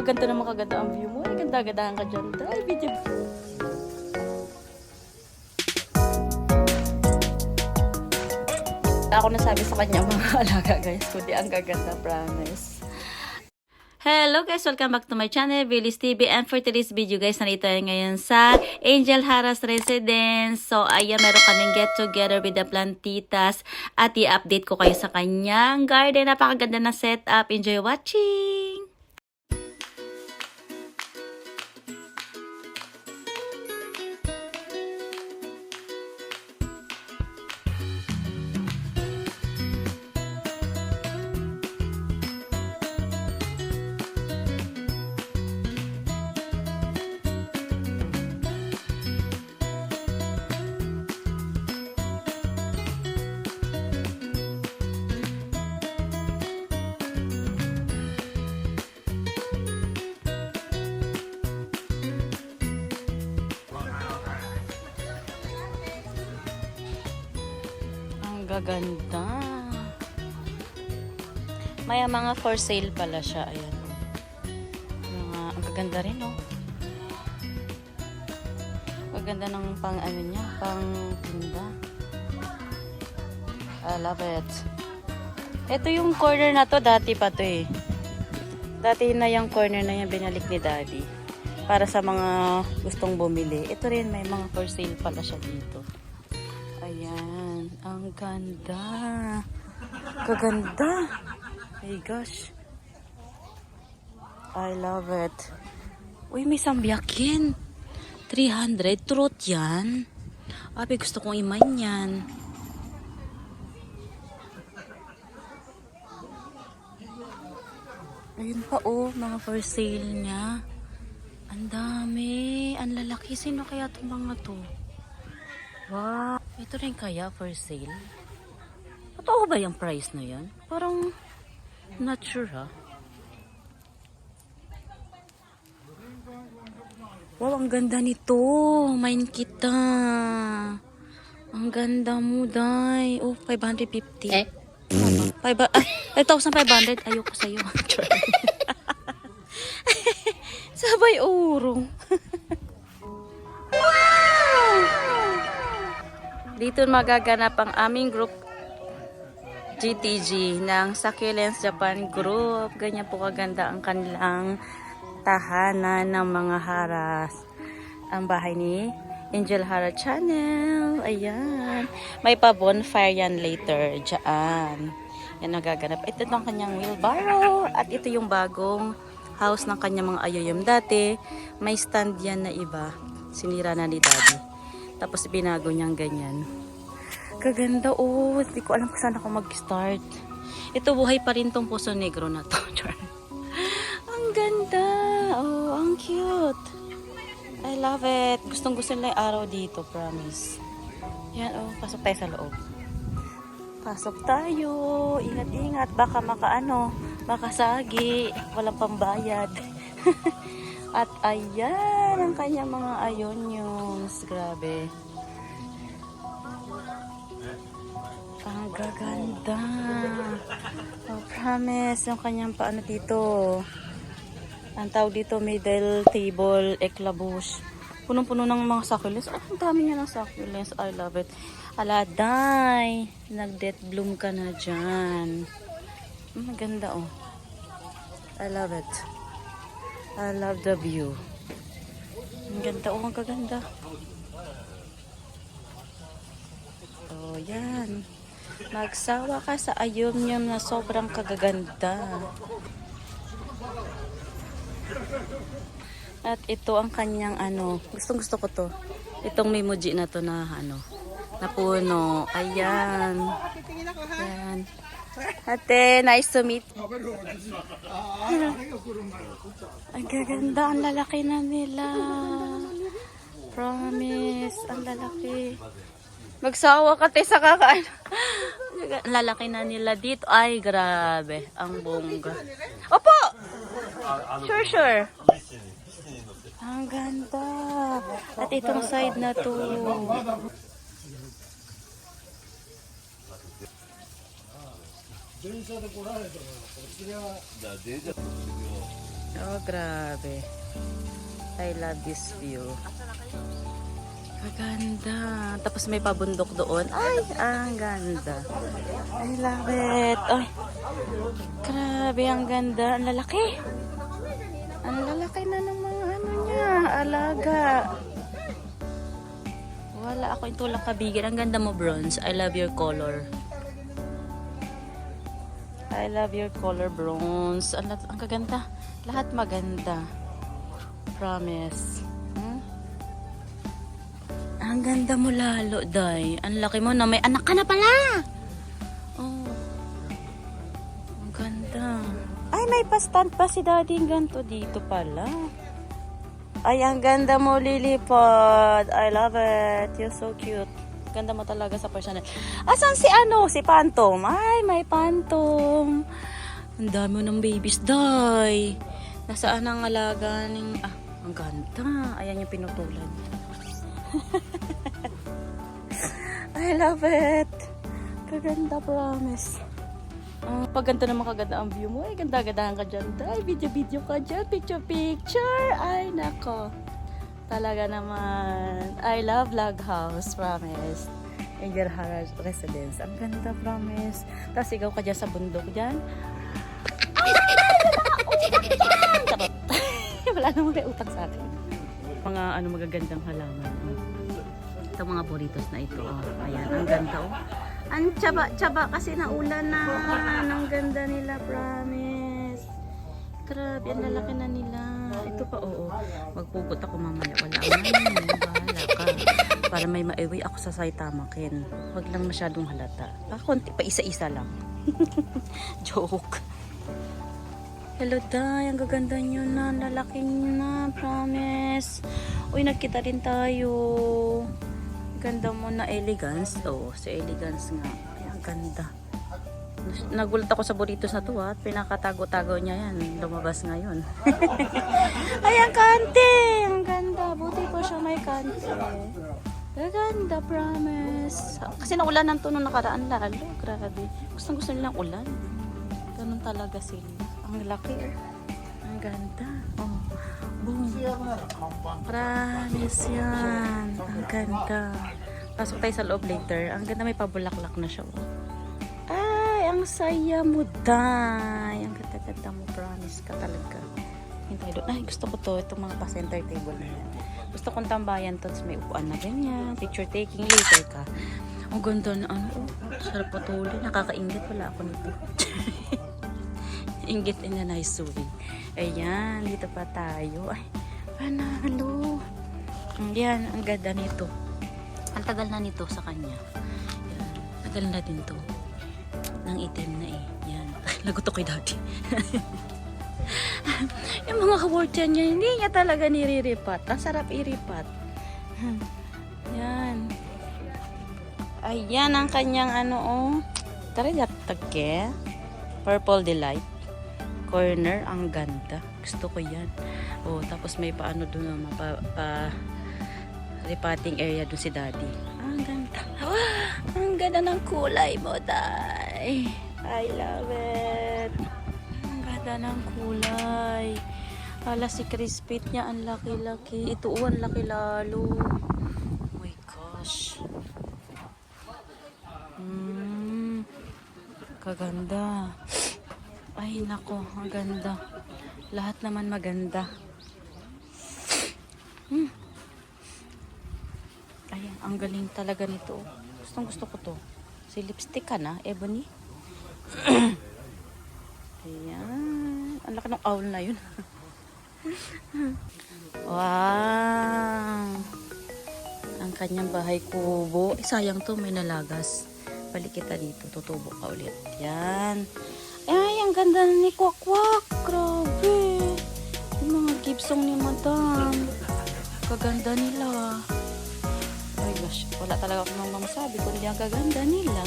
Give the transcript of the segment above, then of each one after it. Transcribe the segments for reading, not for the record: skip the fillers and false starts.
Pag ganito naman kaganda ang view mo, ay ganda-gandahan ka dyan. Ay, video. Ako nasabi sa kanya mga alaga guys, kundi ang gaganda, promise. Hello guys! Welcome back to my channel, Billy's TV. And for today's video guys, nandito tayo ngayon sa Angel Hara's Residence. So ayan, meron kaming get together with the plantitas. At i-update ko kayo sa kanyang garden. Napakaganda na setup. Enjoy watching! Gaganda. May mga for sale pala siya. Ayan. Ang gaganda rin, oh. Gaganda ng pang ano niya, pang tinda. I love it. Ito yung corner na to, dati pa to eh. Dati na yung corner na yan binalik ni Daddy. Para sa mga gustong bumili. Ito rin, may mga for sale pala siya dito. Ayan, ang ganda. Kaganda. My gosh. I love it. Uy, may sambyakin. 300. Truth yan. Abi, gusto kong imain yan. Ayun pa oh, mga for sale niya. Ang dami. Ang lalaki. Sino kaya itong mga to? Wow. Ito rin kaya for sale? Totoo ba yung price na yan? Parang not sure ha. Wow, ang ganda nito. Main kita. Ang ganda mo, Day. Oh, 550. 5,500. Ayoko sa'yo. Sabay urong. Wow! Dito magaganap ang aming group GTG ng Succulents Japan Group. Ganyan po kaganda ang kanilang tahanan ng mga haras. Ang bahay ni Angel Hara Channel. Ayan. May pa bonfire yan later. Diyan. Yan nagaganap. Ito ang kanyang wheelbarrow. At ito yung bagong house ng kanyang mga ayoyom. Dati, may stand yan na iba. Sinira na ni Daddy. Tapos binago niyang ganyan. Kaganda oh. Hindi ko alam kung saan ako mag-start. Ito buhay pa rin tong Puso Negro na to. Ang ganda. Oh, ang cute. I love it. Gustong gusto nila yung araw dito. Promise. Yan oh. Pasok tayo sa loob. Pasok tayo. Ingat-ingat. Baka makasagi. Walang pambayad. At ayan ang kanyang mga ayonyos. Grabe. Ang gaganda. Oh, promise. Yung kanyang paano dito. Ang tawag dito, middle table, eklabouche. Punong-puno ng mga succulents. Oh, ang dami niya ng succulents. I love it. Aladay. Nag-death bloom ka na dyan. Ang ganda oh. I love it. I love the view. Ang ganda. Oh, ang kaganda. So, yan. Magsawa ka sa ayonyum na sobrang kagaganda. At ito ang kanyang ano. Gustong gusto ko to. Itong memoji na to na ano. Na puno. Ayan. Ayan. Ate, nice to meet you. Ang gaganda, ang lalaki na nila. Promise, ang lalaki. Magsawa ka te sa kakaan. Ang lalaki na nila dito. Ay, grabe. Ang bongga. Opo! Sure. Ang ganda. At itong side na to. Oh, grabe. I love this view. Maganda. Tapos may pabundok doon. Ay, ang ganda. I love it. Ay, grabe, ang ganda. Ang lalaki. Ang lalaki na ng mga ano niya. Alaga. Wala ako yung tulak kabigin. Ang ganda mo, Bronze. I love your color. I love your color, Bronze. Ang kaganda. Lahat maganda. Promise. Ang ganda mo lalo, Day. Ang laki mo na may anak ka na pala. Oh. Ang ganda. Ay, may pa-stand pa si Daddy. Ang ganito dito pala. Ay, ang ganda mo, Lilipad. I love it. You're so cute. Ganda mo talaga sa personal. Asan si ano? Si Phantom. Ay, may Phantom. Ang dami mo ng babies, Day. Nasaan ang alaga ng... Ah, ang ganda. Ayan yung pinutulan. I love it. Kaganda, promise. Pag ganito naman kaganda ang view mo, ay ganda-gandahan ka dyan. Ay, video-video ka dyan. Picture-picture. Ay, nako. Talaga naman. I love Log House, promise. Angel Hara Residence. Ang ganda, promise. Tapos ikaw ka dyan sa bundok dyan. Ay, charot. Wala namang may utang sa akin. Mga ano magagandang halaman. Ito mga burritos na ito. Oh. Ayan, ang ganda. Oh. Ang tsaba-tsaba kasi naulan na. Ang ganda nila, promise. Grabe, ang lalaki na nila. Ito pa, oo. Magpugot ako mamaya. Wala naman. Bahala ka. Para may maiwi ako sa Saitama, Ken. Huwag lang masyadong halata. Konti pa, isa-isa lang. Joke. Hello, Day. Ang gaganda nyo na. Lalaki nyo na. Promise. Uy, nagkita rin tayo. Ganda mo na elegance. Oo, si elegance nga. Ay, ang ganda. Nagulat ako sa burritos na to, ha. Pinakatago-tago niya yan. Lumabas ngayon. Ay, ang kante. Ang ganda. Buti po siya may kante. Gaganda, promise. Kasi naulan ng to nung nakaraan lalo. Grabe. Gusto nilang ulan. Ganun talaga sila. Ang laki. Ang ganda. Oh. Boom. Promise yan. Ang ganda. Pasok tayo sa loob later. Ang ganda, may pabulaklak na siya. Oh. Ay, ang saya mo, Day. Ang ganda-ganda mo. Promise ka talaga. Hintay doon. Ay, gusto ko to. Itong mga pa-center table na yan. Gusto kong tambayan to. May upuan na ganyan. Picture taking later ka. Ang ganda na ano. Oh, sarap patuloy. Nakakaingit. Wala ako nito. Ingit in a nice way. Ayan, dito pa tayo. Ay, panalo. Yan, ang ganda nito. Ang tagal na nito sa kanya. Yan, tagal na din to. Nang itim na eh. Yan, lagot ako kay Daddy. Yung mga kawortya niya, hindi niya talaga niriripat. Ang sarap iripat. Yan. Ayan ang kanyang ano, oh. Tarigatake. Purple Delight. Corner, ang ganda. Gusto ko yan. Oh, tapos may paano doon naman repotting area doon si Daddy. Ang ganda. Ang ganda ng kulay mo, Day. I love it. Ang ganda ng kulay. Hala, si Crispit niya ang laki-laki. Ito ang laki lalo. Oh my gosh. Kaganda. Ay, nako, ang ganda. Lahat naman maganda. Ay, ang galing talaga nito. Gustong gusto ko to. Si lipstick ka na, Ebony. Ayan. Ang laki ng owl na yun. Wow. Ang kanyang bahay kubo. Eh, sayang to, may nalagas. Balik kita dito, tutubo ka ulit. Yan. Ay, ang ganda ni Kwakwak. Grabe. Yung mga gibsong ni Madam. Kaganda nila. Ay gosh, wala talaga akong mamasabi kundi ang kaganda nila.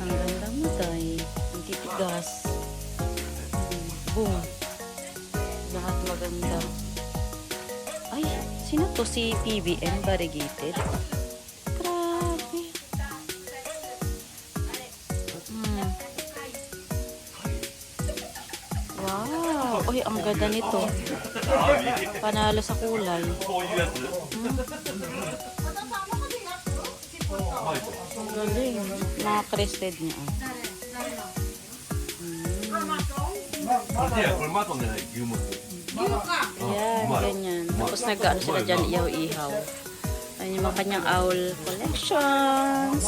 Ang ganda mo, Day. Ang titigas. Boom. Lahat maganda. Ay, sino to? Si PBM Variegated. Wow! Uy, ang ganda nito. Panalo sa kulay. Ang galing. Mga crested niya. Ayan, ganyan. Tapos nag-ano sila dyan, ihaw-ihaw. Ayan yung mga kanyang owl collections.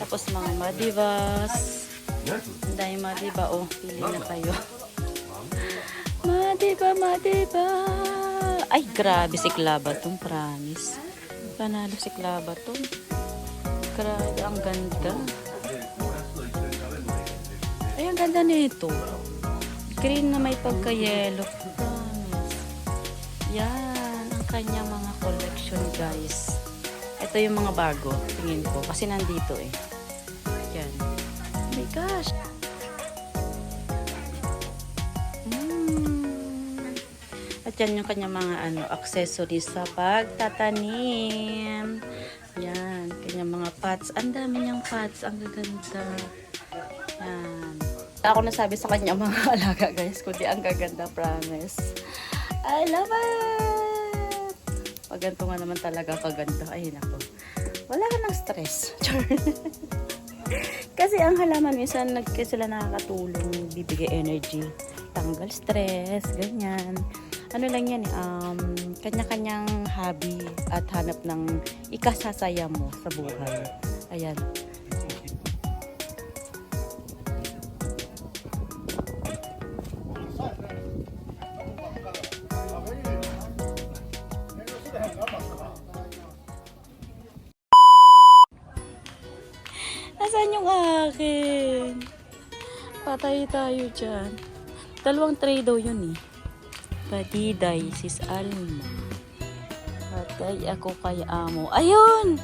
Tapos mga madivas. Ang dahil madiba. Oh, pili na kayo. Madiba. Ay, grabe si Clabaton, promise. Panalo si Clabaton. Grabe, ang ganda. Ay, ang ganda nito. Green na may pagka-yellow. Promise. Yan, ang kanyang mga collection, guys. Ito yung mga bago, tingin ko. Kasi nandito eh. Yan. Oh my gosh. At yan yung kanyang mga accessories sa pagtatanim. Yan, kanyang mga pots. Ang dami niyang pots. Ang gaganda. Yan. Ako nasabi sa kanya mga alaga, guys. Kundi ang gaganda, promise. I love it! Pag ganito nga naman talaga kaganda. Ayun ako. Wala ka ng stress. Kasi ang halaman, minsan sila nakakatulong, bibigay energy, tanggal stress, ganyan. Ano lang yan, kanya-kanyang hobby at hanap ng ikasasaya mo sa buhay. Ayan. Nasaan yung akin? Patay tayo dyan. 2 tray daw yun eh. Padiday, sis Alma. Patay ako kay amo. Ayun!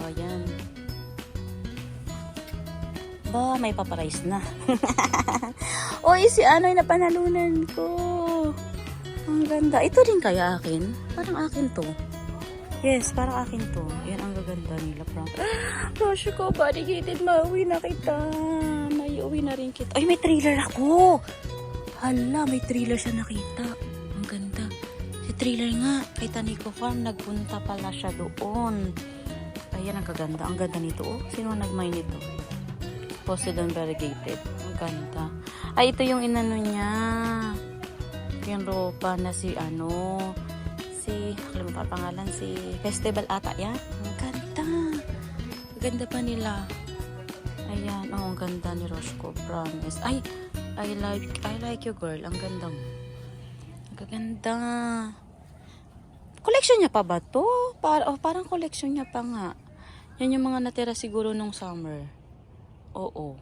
O, yan. Ba, may paparize na. Oy, si ano yung napanalunan ko. Ang ganda. Ito din kaya akin? Parang akin to. Yes, parang akin to. Yan ang gaganda nila. Rosh ko, dedicated. Mauwi na kita. May uwi na rin kita. Ay, may trailer ako. Hala, may trailer siya nakita. Ang ganda. Si trailer nga. Kay Tanico Farm, nagpunta pala siya doon. Ayan, ang gaganda. Ang ganda nito. Oh, sino nag-mine nito? Posted on variegated. Ang ganda. Ay, ito yung inano niya. Yung ropa na si alam pa pangalan, si Festival ata yan. Ang ganda. Ang ganda pa nila. Ayan, oh, ang ganda ni Roscoe, promise. Ay, I like you, girl. Ang ganda mo. Ang ganda. Collection niya pa ba to? Parang collection niya pa nga. Yan yung mga natira siguro nung summer. Oo.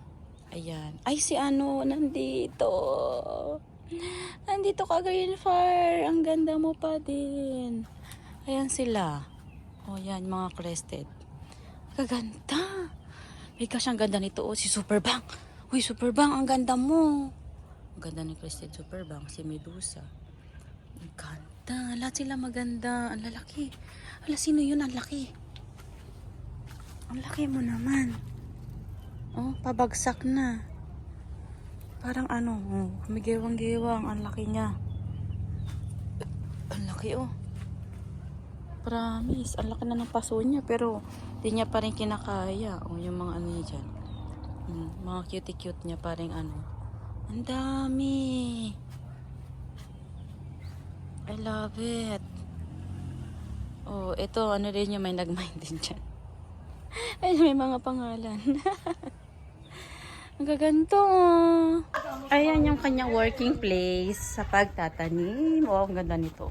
Ayan. Ay, si nandito. Nandito ka, Green Fire. Ang ganda mo pa din. Ayan sila. O, yan, mga crested. Kaganda. May gosh, ang ganda nito. O, si Superbang. Uy, Superbang, ang ganda mo. Ang ganda ni crested Superbang. Si Medusa. Ang ganda. Lahat sila maganda. Ang lalaki. Hala, sino yun? Ang laki. Ang laki mo naman. Oh, pabagsak na. Parang humigewang-gewang. Ang laki niya. Ang laki, oh. Promise. Ang laki na ng paso niya. Pero, di niya pa rin kinakaya. Oh, yung mga niya dyan. Mga cute-cute niya pa rin Ang dami. I love it. Oh, ito, rin yung may nag-mind din dyan. Ay, may mga pangalan. Ang gaganto. Ayan yung kanyang working place sa pagtatanim. Oh, ang ganda nito.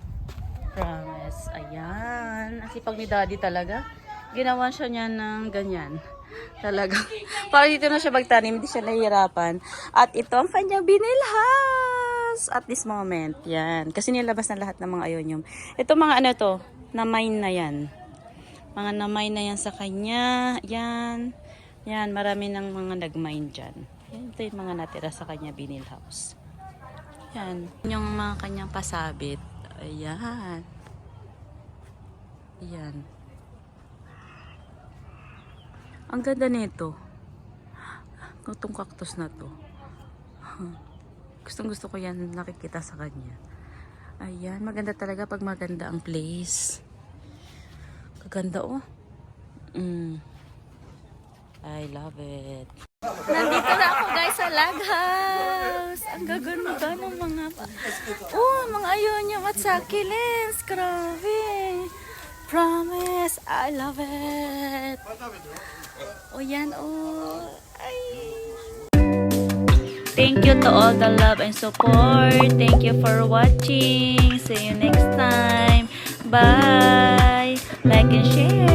Promise. Ayan. Ang sipag ni Daddy talaga. Ginawa siya niya ng ganyan. Talaga. Para dito na siya magtanim. Hindi siya nahihirapan. At ito ang kanyang binilhas. At this moment. Yan. Kasi nilabas na lahat ng mga ionium. Ito mga to. Na-mine na yan. Mga na-mine na yan sa kanya. Yan. Yan. Marami ng mga nag-mine dyan. Yan. Ito yung mga natira sa kanya binilhouse. Yan. Yung mga kanyang pasabit. Ayan. Ayan. Ang ganda nito. Itong cactus na to. Gustong gusto ko yan nakikita sa kanya. Ayan, maganda talaga pag maganda ang place. Kaganda oh. I love it. Nandito na ako guys sa log house. Ang gaganda ng mga mga Ionia at succulents. Grabe. Promise. I love it. Oh yan oh. Ay. Thank you to all the love and support. Thank you for watching. See you next time. Bye. Like and share.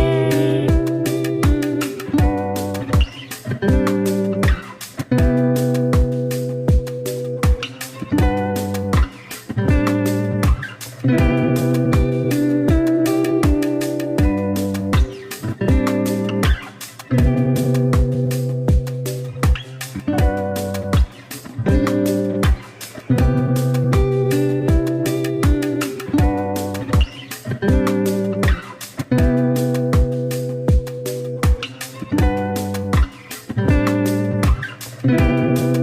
Thank you.